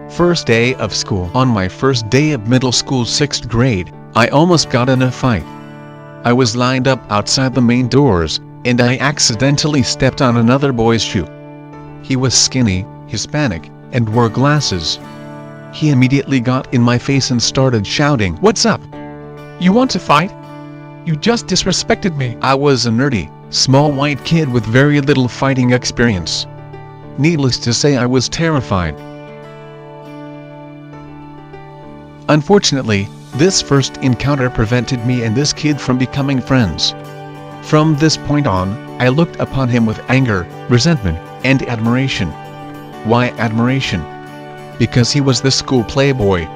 First day of school. On my first day of middle school 6th grade, I almost got in a fight. I was lined up outside the main doors, and I accidentally stepped on another boy's shoe. He was skinny, Hispanic, and wore glasses. He immediately got in my face and started shouting, "What's up? You want to fight? You just disrespected me." I was a nerdy, small white kid with very little fighting experience. Needless to say, I was terrified. Unfortunately, this first encounter prevented me and this kid from becoming friends. From this point on, I looked upon him with anger, resentment, and admiration. Why admiration? Because he was the school playboy.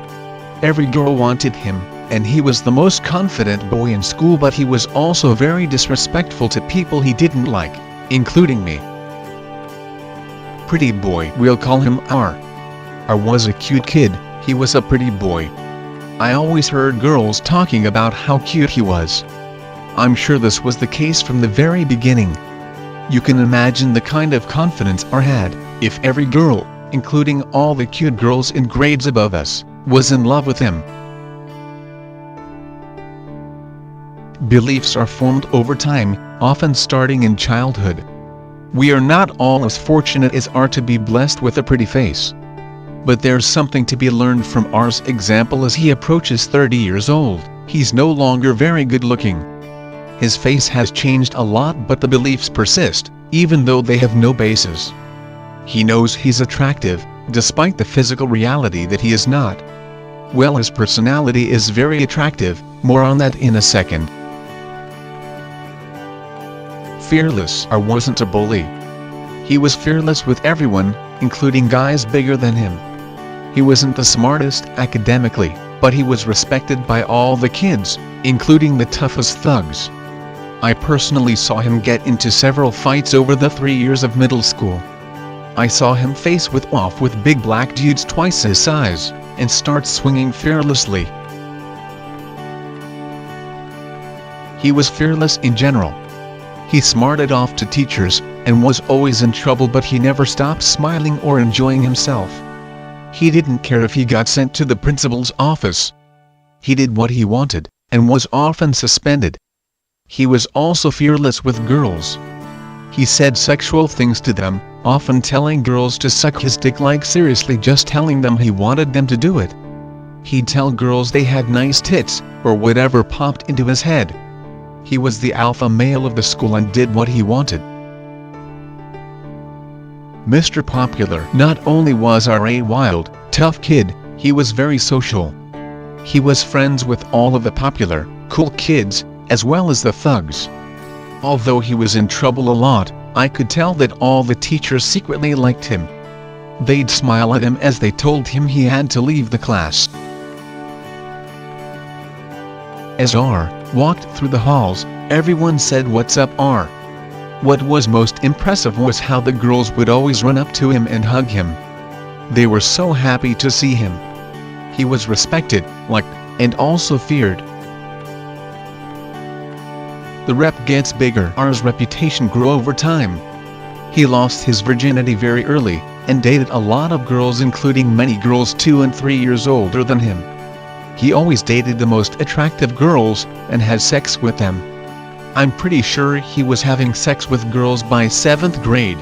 Every girl wanted him, and he was the most confident boy in school, but he was also very disrespectful to people he didn't like, including me. Pretty boy, we'll call him R. R was a cute kid, he was a pretty boy. I always heard girls talking about how cute he was. I'm sure this was the case from the very beginning. You can imagine the kind of confidence R had, if every girl, including all the cute girls in grades above us, was in love with him. Beliefs are formed over time, often starting in childhood. We are not all as fortunate as R to be blessed with a pretty face. But there's something to be learned from R's example. As he approaches 30 years old, he's no longer very good looking. His face has changed a lot, but the beliefs persist, even though they have no basis. He knows he's attractive, despite the physical reality that he is not. Well, his personality is very attractive, more on that in a second. Fearless. R wasn't a bully. He was fearless with everyone, including guys bigger than him. He wasn't the smartest academically, but he was respected by all the kids, including the toughest thugs. I personally saw him get into several fights over the 3 years of middle school. I saw him face off with big black dudes twice his size, and start swinging fearlessly. He was fearless in general. He smarted off to teachers, and was always in trouble, but he never stopped smiling or enjoying himself. He didn't care if he got sent to the principal's office. He did what he wanted, and was often suspended. He was also fearless with girls. He said sexual things to them, often telling girls to suck his dick, like seriously just telling them he wanted them to do it. He'd tell girls they had nice tits, or whatever popped into his head. He was the alpha male of the school and did what he wanted. Mr. Popular. Not only was R a wild, tough kid, he was very social. He was friends with all of the popular, cool kids, as well as the thugs. Although he was in trouble a lot, I could tell that all the teachers secretly liked him. They'd smile at him as they told him he had to leave the class. As R walked through the halls, everyone said, "What's up, R?" What was most impressive was how the girls would always run up to him and hug him. They were so happy to see him. He was respected, liked, and also feared. The rep gets bigger. R's reputation grew over time. He lost his virginity very early, and dated a lot of girls, including many girls 2 and 3 years older than him. He always dated the most attractive girls, and had sex with them. I'm pretty sure he was having sex with girls by 7th grade.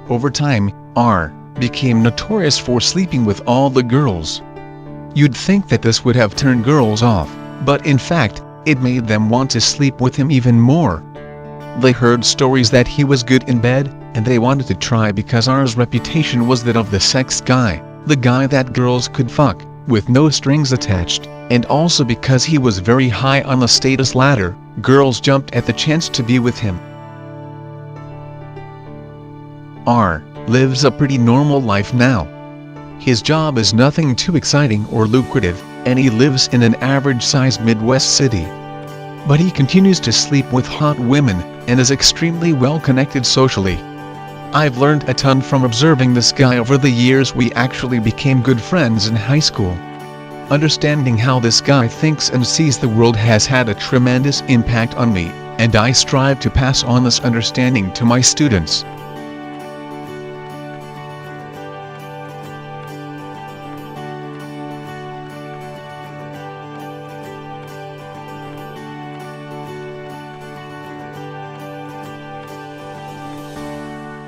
Over time, R became notorious for sleeping with all the girls. You'd think that this would have turned girls off, but in fact, it made them want to sleep with him even more. They heard stories that he was good in bed, and they wanted to try, because R's reputation was that of the sex guy, the guy that girls could fuck, with no strings attached, and also because he was very high on the status ladder, girls jumped at the chance to be with him. R lives a pretty normal life now. His job is nothing too exciting or lucrative, and he lives in an average-sized Midwest city. But he continues to sleep with hot women, and is extremely well-connected socially. I've learned a ton from observing this guy over the years. We actually became good friends in high school. Understanding how this guy thinks and sees the world has had a tremendous impact on me, and I strive to pass on this understanding to my students.